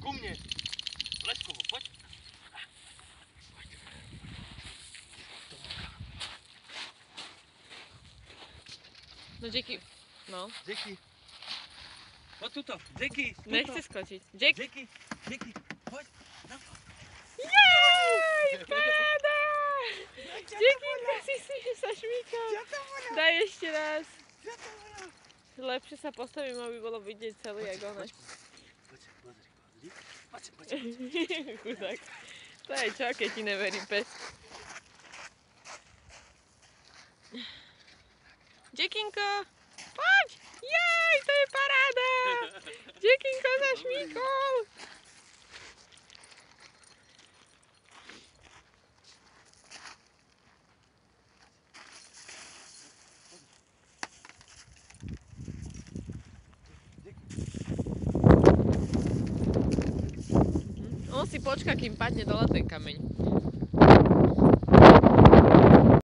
ku mne. Leskovo, poď. No Jackie, no. Jackie. Poď tuto, Jackie. Nechce skočiť. Jackie, Poď. jej, paráda! Jackinko, si sa šmíkal. Daj ešte raz. Lepšie sa postavím, aby bolo vidieť celý, jak ona. Poď. Chudák. To je čo, keď ti neverí pes. Jackinko, poď! Jej, to je paráda! Jackinko sa šmíkol! On si počká, kým padne dole ten kameň.